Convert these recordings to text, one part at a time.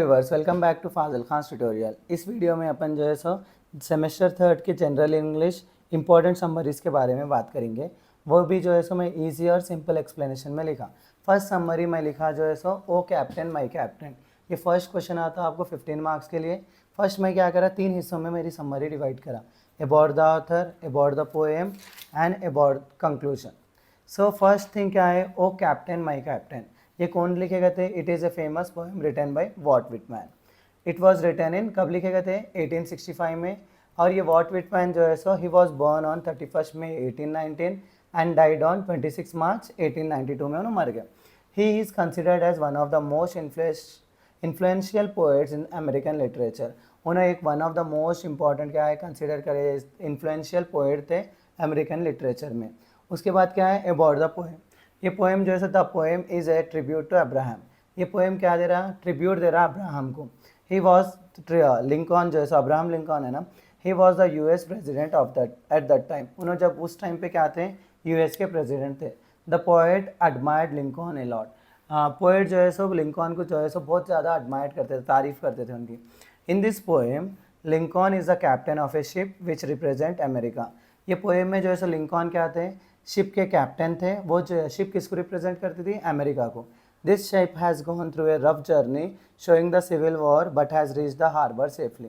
Viewers, welcome back to Fazil Khan tutorial. इस video में अपन जो है सो सेमेस्टर थर्ड के जनरल इंग्लिश इंपॉर्टेंट समरीज़ के बारे में बात करेंगे। वो भी जो है सो मैं इजी और सिंपल एक्सप्लेनेशन में लिखा। फर्स्ट समरी में लिखा जो है सो ओ कैप्टन माई कैप्टन। ये फर्स्ट क्वेश्चन आता है आपको 15 मार्क्स के लिए। फर्स्ट मैं क्या करा, 3 हिस्सों में मेरी समरी डिवाइड करा, about the author, about the poem and about conclusion. So first thing क्या है, ओ कैप्टन माई कैप्टन। ये कौन लिखे गए थे? It is a famous poem written by Walt Whitman. It was written in, कब लिखे गए थे? 1865 में। और ये वॉल्ट विटमैन जो है so he was born on 31 May 1819 and died on 26 March 1892 में उन्होंने मर गए। He is considered as one of the most influential poets in American literature. उन्हें एक one of the most important क्या है कंसिडर करे, इन्फ्लुएंशियल पोएट थे अमेरिकन लिटरेचर में। उसके बाद क्या है, अबाउट द पोएम। ये पोएम जो है the poem is a tribute to Abraham. ये पोएम क्या दे रहा? ट्रिब्यूट दे रहा अब्राहम को। ही वॉज लिंकॉन, जो है अब्राहम लिंकॉन है ना, he was the US president of that at that time. उन्होंने जब उस टाइम पे क्या थे, यूएस के प्रेसिडेंट थे। The poet admired Lincoln a lot. Poet जो है सो लिंकॉन को जो है सो बहुत ज़्यादा एडमायर करते थे, तारीफ़ करते थे उनकी। In this poem Lincoln is the captain of A ship which represent America. ये पोएम में जो है सो लिंकॉन क्या थे? शिप के कैप्टन थे। वो जो शिप किसको रिप्रेजेंट करती थी? अमेरिका को। This ship has gone through a rough journey showing the civil war but has reach the harbour safely.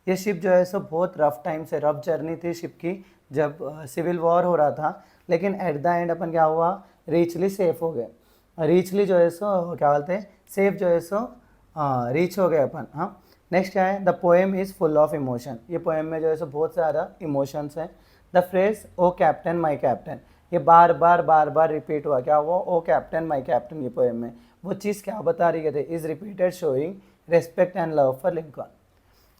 ये शिप जो है सो बहुत रफ टाइम से, रफ जर्नी थी शिप की, जब सिविल वॉर हो रहा था, लेकिन एट द एंड अपन क्या हुआ, रीचली सेफ हो गए। रीचली जो है सो क्या बोलते हैं, सेफ जो है सो रीच हो गए अपन। हाँ, नेक्स्ट क्या है, the poem is full of emotion. ये पोएम में जो है सो बहुत ज़्यादा इमोशंस हैं। The phrase O captain my captain, ये बार बार रिपीट हुआ। क्या हुआ? O captain my captain. ये पोएम में वो चीज़ क्या बता रही थी? Is repeated showing respect and love for Lincoln.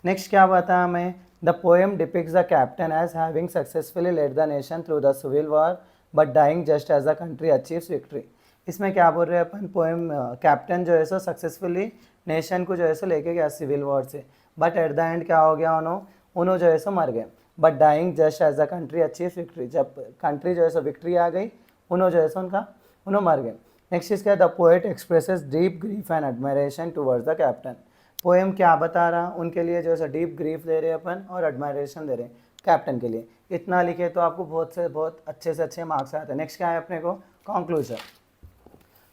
Next क्या बताया हमें? The poem depicts the captain as having successfully led the nation through the civil war but dying just as the country achieves victory. इसमें क्या बोल रहे हैं अपन? Poem captain जो है सो सक्सेसफुली नेशन को जो है सो लेके गया सिविल वॉर से, बट एट द एंड क्या हो गया, उन्होंने जो है सो मर गए। But dying just as the country achieve victory, जब कंट्री जो है सो विक्ट्री आ गई, उन्होंने जो है सो उन्होंने मर गए। नेक्स्ट इसका the poet expresses deep grief and admiration towards the captain. Poem क्या बता रहा? उनके लिए जो है डीप ग्रीफ दे रहे हैं अपन और एडमायरेशन दे रहे हैं कैप्टन के लिए। इतना लिखे तो आपको बहुत अच्छे से अच्छे मार्क्स आते हैं। नेक्स्ट क्या है अपने को? कंक्लूजन।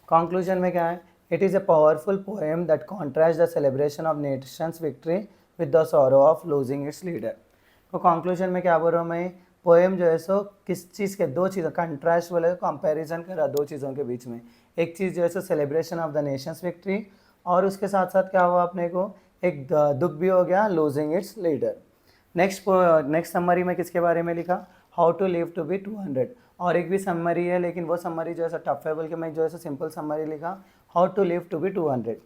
कंक्लूजन में क्या है? It is a powerful poem that contrast the celebration of Nations victory with the sorrow of losing its leader. तो कंक्लूजन में क्या बोल रहा हूँ मैं, पोएम जो है सो किस चीज़ के, दो चीज़ों, कंट्रास्ट बोले कंपैरिजन करा दो चीज़ों के बीच में। एक चीज़ जो है सो celebration of the nation's victory, और उसके साथ साथ क्या हुआ अपने को, एक दुख भी हो गया, losing its leader. Next summary में किसके बारे में लिखा? How to live to be 200। और एक भी समरी है, लेकिन वो समरी जो है टफ है, बोल के मैं जो है सिंपल समरी लिखा, how to live to be 200।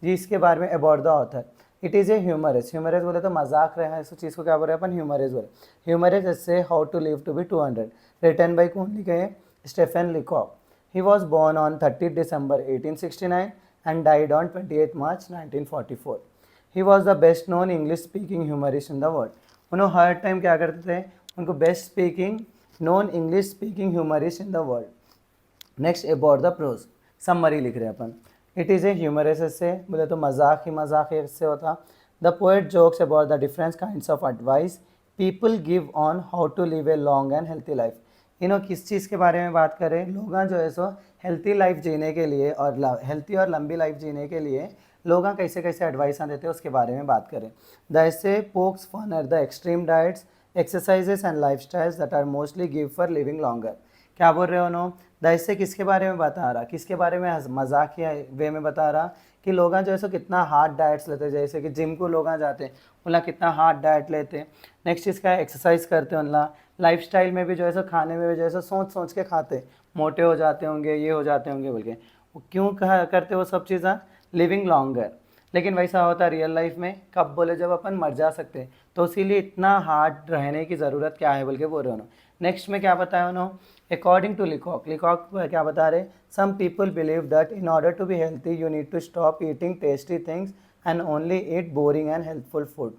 जी, इसके बारे में about the author. It is a humorous. Humorous बोले तो मजाक रहा है, इस चीज़ को क्या बोल रहे हैं अपन? ह्यूमरस बोले। ह्यूमरस इससे how to live to be 200 written by कौन लिखे हैं? Stephen Leacock. He was born on 30 December 1869 and died on 28 March 1944. He was the best known English speaking humorist in the world. उन्होंने हर time क्या करते थे? उनको best speaking non English speaking humorist in the world. Next about the prose, summary लिख रहे हैं अपन। It is a humorous essay, बोले तो मजाक ही मजाक इससे होता। The poet jokes about the different kinds of advice people give on how to live a long and healthy life. किस चीज़ के बारे में बात करें? लोग जो है सो हेल्थी लाइफ जीने के लिए और हेल्थी और लंबी लाइफ जीने के लिए लोग कैसे कैसे एडवाइस देते हैं उसके बारे में बात करें। The essay pokes fun at the extreme diets exercises and life styles that are mostly give for living longer. क्या बोल रहे हो उन्होंने? द एसे किसके बारे में बता रहा? किसके बारे में? मजाक या वे में बता रहा कि लोग जो है सो कितना हार्ड डाइट्स लेते हैं, जैसे कि जिम को लोग जाते हैं, उनला कितना हार्ड डाइट लेते हैं। नेक्स्ट इसका एक्सरसाइज करते हैं, उनला लाइफ स्टाइल में भी जो है सो खाने में भी जो है सो सोच के खाते, मोटे हो जाते होंगे, ये हो जाते होंगे बोल के। क्यों करते वो सब चीज़ें? Living longer. लेकिन वैसा होता रियल लाइफ में कब? बोले जब अपन मर जा सकते, तो इसीलिए इतना हार्ड रहने की ज़रूरत क्या है बोल के बोल रहे उन्होंने। नेक्स्ट में क्या बताया उन्होंने? अकॉर्डिंग टू लिकॉक, लिकॉक क्या बता रहे? Some people believe that in order to be healthy you need to stop eating tasty things and only eat boring and healthful food.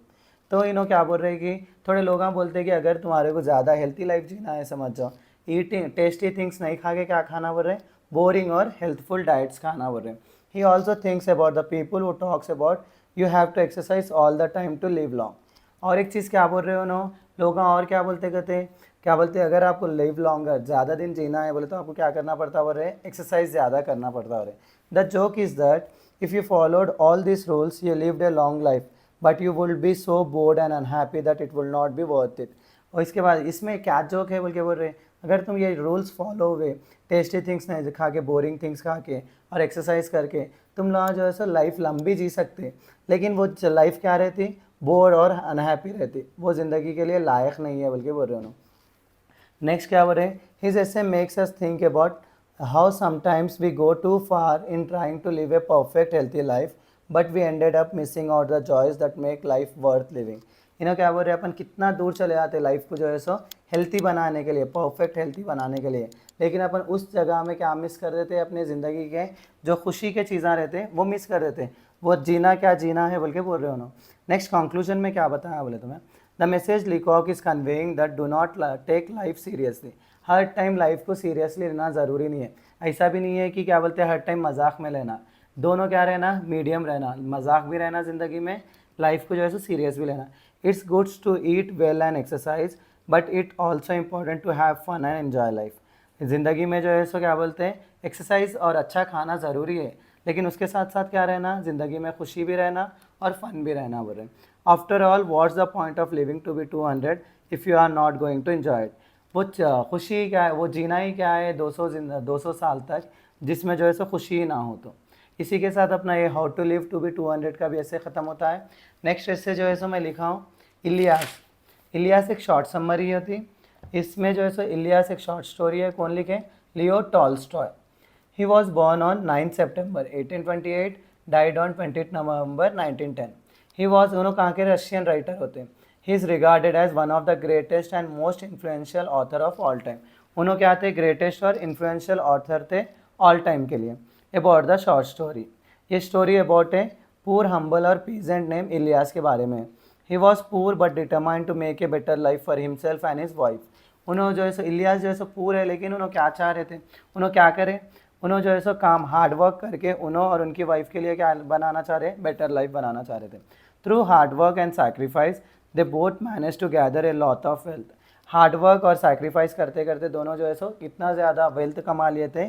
तो क्या बोल रहे हैं कि थोड़े लोग बोलते हैं कि अगर तुम्हारे को ज़्यादा हेल्थी लाइफ जीना है, समझ जाओ, ईटिंग टेस्टी थिंग्स नहीं खा के क्या खाना बोल रहे हैं? बोरिंग और हेल्थफुल डाइट्स खाना बोल रहे हैं। He also thinks about the people who talks about you have to exercise all the time to live long. और एक चीज़ क्या बोल रहे हो नो लोग, और क्या बोलते कहते हैं, क्या बोलते हैं, अगर आपको लिव लॉन्गर ज़्यादा दिन जीना है बोले तो आपको क्या करना पड़ता हो रहे, एक्सरसाइज ज़्यादा करना पड़ता हो रहे। The joke is that if you followed all this rules you lived a long life but you will be so board and unhappy that it will not be worth it. और इसके बाद इसमें क्या जोक है बोल के बोल रहे, अगर तुम ये रूल्स फॉलो हुए, टेस्टी थिंग्स नहीं खा के, बोरिंग थिंग्स खा के और एक्सरसाइज करके, तुम लोग जो है सो लाइफ लंबी जी सकते, लेकिन वो लाइफ क्या रहती, बोर और अनहैप्पी रहती, वो ज़िंदगी के लिए लायक नहीं है बल्कि बोल रहे हो। नेक्स्ट क्या बोल रहे हैं, his essay makes us think about how sometimes we go too far in trying to live a perfect healthy life but we ended up missing out the joys that make life worth living. इन्हों क्या बोल रहे हैं, अपन कितना दूर चले जाते life को जो है सो हेल्थी बनाने के लिए, परफेक्ट हेल्थी बनाने के लिए, लेकिन अपन उस जगह में क्या मिस कर देते हैं, अपनी ज़िंदगी के जो खुशी के चीज़ें रहते हैं वो मिस कर देते हैं, वो जीना क्या जीना है बोल के बोल रहे हो ना। नेक्स्ट कंक्लूजन में क्या बताया बोले तुम्हें, the message Leacock is conveying that do not take life seriously. हर टाइम लाइफ को सीरियसली लेना ज़रूरी नहीं है, ऐसा भी नहीं है कि क्या बोलते हैं हर टाइम मजाक में लेना, दोनों क्या रहना, मीडियम रहना, मजाक भी रहना ज़िंदगी में, लाइफ को जो है सो सीरियस भी लेना। It's goods to eat well and exercise but it also important to have fun and enjoy life. ज़िंदगी में जो है सो क्या बोलते हैं, एक्सरसाइज और अच्छा खाना ज़रूरी है, लेकिन उसके साथ साथ क्या रहना, ज़िंदगी में खुशी भी रहना और फन भी रहना बोल रहे। After all what's the point of living to be 200 if you are not going to enjoy it. वो खुशी क्या है, वो जीना ही क्या है 200 साल तक जिसमें जो है सो खुशी ही ना हो। तो इसी के साथ अपना ये how to live to be 200 का भी ऐसे ख़त्म होता है। नेक्स्ट ऐसे जो है सो मैं लिखा हूँ इलियास। इलियास एक शॉर्ट समरी होती, इसमें जो है सो इलियास एक शॉर्ट स्टोरी है, कौन लिखे, Leo Tolstoy. He was born on 9 September 1828, died on 20 November 1910। He was, दोनों कहाँ के रशियन राइटर होते हैं। He is regarded as one of the greatest and most influential author of all time. उन्होंने क्या थे, ग्रेटेस्ट और इन्फ्लुएंशियल ऑथर थे ऑल टाइम के लिए। अबाउट द शॉर्ट स्टोरी, ये story about a poor humble और पीजेंट नेम इलियास के बारे में। He was poor but determined to make a better life for himself and his wife. उन्होंने जो है सो इलियास जो है सो पूर है, लेकिन उन्होंने क्या चाह रहे थे, उन्होंने क्या करे, उन्होंने जो है सो काम हार्ड वर्क करके उन्होंने और उनकी वाइफ के लिए क्या बनाना चाह रहे, बेटर लाइफ बनाना चाह रहे थे। Through hard work and sacrifice they both manage to gather a lot of wealth. Hard work और सैक्रिफाइस करते करते दोनों जो है सो इतना ज़्यादा वेल्थ कमा लिए थे,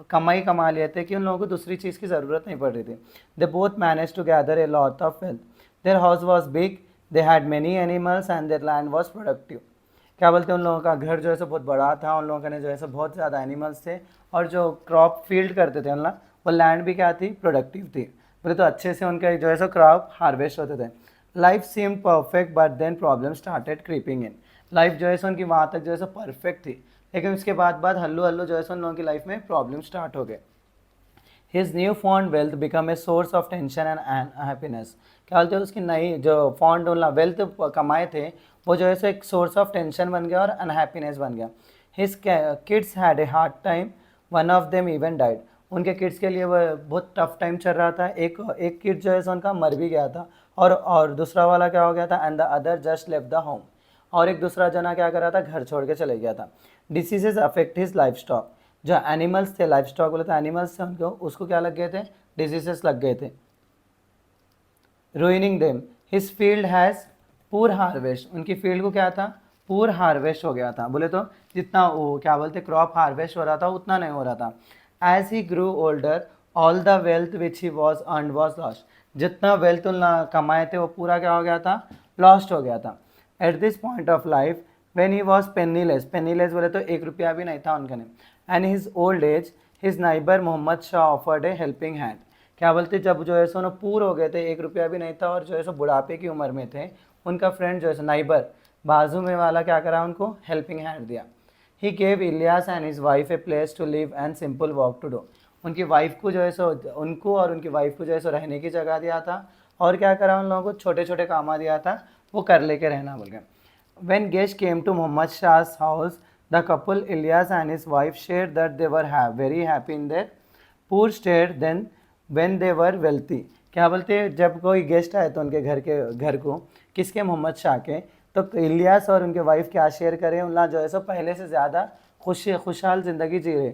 कमा लिए थे कि उन लोगों को दूसरी चीज़ की ज़रूरत नहीं पड़ रही थी। They both manage to gather a lot of wealth. Their house was big, they had many animals and their land was productive. क्या बोलते हैं, उन लोगों का घर जो है सो बहुत बड़ा था, उन लोगों के जो है सो बहुत ज़्यादा एनिमल्स थे, और जो क्रॉप फील्ड करते थे उन लोग, वो लैंड भी क्या थी, प्रोडक्टिव थी। बोले तो अच्छे से उनके जो है सो क्रॉप हार्वेस्ट होते थे। Life seem perfect but then problem started creeping in. Life जो है सो उनकी वहाँ तक जो है सो परफेक्ट थी, लेकिन उसके बाद हल्लू हल्लू जो है सो उन लोगों की लाइफ में प्रॉब्लम स्टार्ट हो गए। His new fond wealth become a source of tension and happiness. क्या बोलते हैं, उसकी नई जो फॉन्ड वेल्थ कमाए थे वो जो है सो एक सोर्स ऑफ टेंशन बन गया और अनहैप्पीनेस बन गया। His kids had a hard time, one of them even died. उनके किड्स के लिए वो बहुत टफ टाइम चल रहा था, एक किड जो है सो उनका मर भी गया था, और दूसरा वाला क्या हो गया था, and the other just left the home. और एक दूसरा जना क्या कर रहा था, घर छोड़ के चले गया था। Diseases affect his life stock. जो एनिमल्स थे, लाइफ स्टॉक बोले तो एनिमल्स थे, उनको उसको क्या लग गए थे, डिजीजेस लग गए थे, ruining them. His field has poor harvest. उनकी फील्ड को क्या था, पूर हार्वेस्ट हो गया था। बोले तो जितना वो क्या बोलते क्रॉप हार्वेस्ट हो रहा था उतना नहीं हो रहा था। As he grew older all the wealth which he was earn was lost. जितना वेल्थ उन कमाए थे वो पूरा क्या हो गया था, लॉस्ट हो गया था। At this point of life when he was penniless, penniless बोले तो 1 रुपया भी नहीं था उनके ने, and his old age his neighbour Mohammed Shah offered a helping hand. क्या बोलते, जब जो है सो ना पूर हो गए थे, 1 रुपया भी नहीं था, और जो है सो बुढ़ापे की उम्र में थे, उनका फ्रेंड जो है सो नाइबर बाजू में वाला क्या करा, उनको हेल्पिंग हैंड दिया। He gave Ilyas and his wife a place to live and simple work to do. उनकी वाइफ को जो है सो, उनको और उनकी वाइफ को जो है सो रहने की जगह दिया था, और क्या करा, उन लोगों को छोटे छोटे काम दिया था, वो कर लेके रहना बोल गए। When guests came to Muhammad Shah's house, the couple Ilyas and his wife shared that they were very happy in their poor state then when they were wealthy। क्या बोलते हैं, जब कोई गेस्ट आए तो उनके घर को, किसके, मोहम्मद शाह के, तो इलियास और उनके वाइफ क्या शेयर करें, उन जो है सो पहले से ज़्यादा खुशहाल ज़िंदगी जी रहे,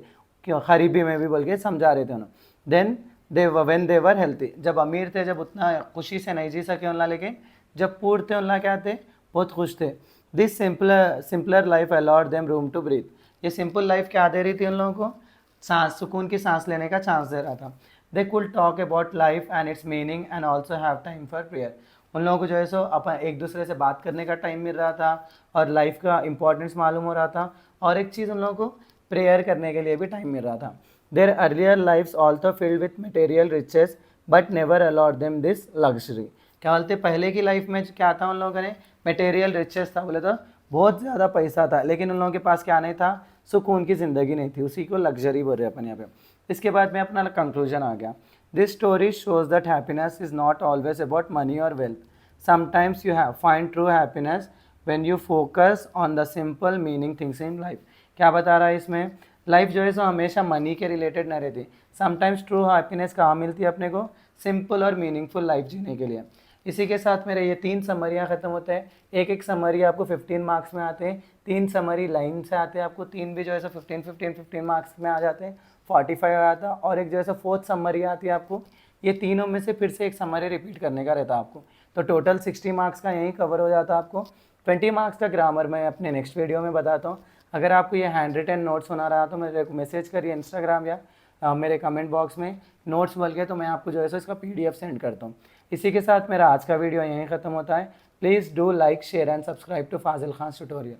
क्यों गरीबी में भी बोल के समझा रहे थे उन्होंने। Then when they were healthy, जब अमीर थे जब उतना खुशी से नहीं जी सके उनला, लेकिन जब पूर थे उनला क्या थे, बहुत खुश थे। This simpler life allowed them room to breathe, ये सिंपल लाइफ क्या दे रही थी उन लोगों को, सांस, सुकून की सांस लेने का चांस दे रहा था। They could talk about life and it's meaning and also have time for prayer, उन लोगों को जो है सो अपन एक दूसरे से बात करने का टाइम मिल रहा था और लाइफ का इंपॉर्टेंस मालूम हो रहा था, और एक चीज़ उन लोगों को प्रेयर करने के लिए भी टाइम मिल रहा था। Their earlier lifes also filled with material riches but never allowed them this luxury, क्या बोलते पहले की लाइफ में क्या था उन लोगों ने, मटेरियल रिचेस था, बोले तो बहुत ज़्यादा पैसा था, लेकिन उन लोगों के पास क्या नहीं था, सुकून की ज़िंदगी नहीं थी, उसी को लग्जरी बोल रहे हैं अपन यहाँ पे। इसके बाद में अपना कंक्लूजन आ गया। This story shows that happiness is not always about money और wealth, sometimes you have find true happiness when you focus on the simple meaning things in life. क्या बता रहा है इसमें, लाइफ जो है सो हमेशा मनी के रिलेटेड नहीं रहती, समटाइम्स ट्रू हैप्पीनेस कहाँ मिलती है अपने को, सिंपल और मीनिंगफुल लाइफ जीने के लिए। इसी के साथ मेरे ये 3 समरियाँ ख़त्म होते हैं। एक एक समरी आपको 15 मार्क्स में आते हैं, 3 समरी लाइन से आते हैं आपको, 3 भी जो है सो 15 मार्क्स में आ जाते हैं, 45 आता, और एक जो है सो 4th समरी आती है आपको, ये तीनों में से फिर से एक समरी रिपीट करने का रहता है आपको, तो टोटल 60 मार्क्स का यहीं कवर हो जाता है आपको। 20 मार्क्स का ग्रामर मैं अपने नेक्स्ट वीडियो में बताता हूँ। अगर आपको ये हैंड रिटन नोट्स होना रहा तो मेरे को मैसेज करिए इंस्टाग्राम या मेरे कमेंट बॉक्स में नोट्स बोल के, तो मैं आपको जो है सो इसका PDF सेंड करता हूँ। इसी के साथ मेरा आज का वीडियो यहीं ख़त्म होता है। Please do like share and subscribe to Fazil Khan tutorial.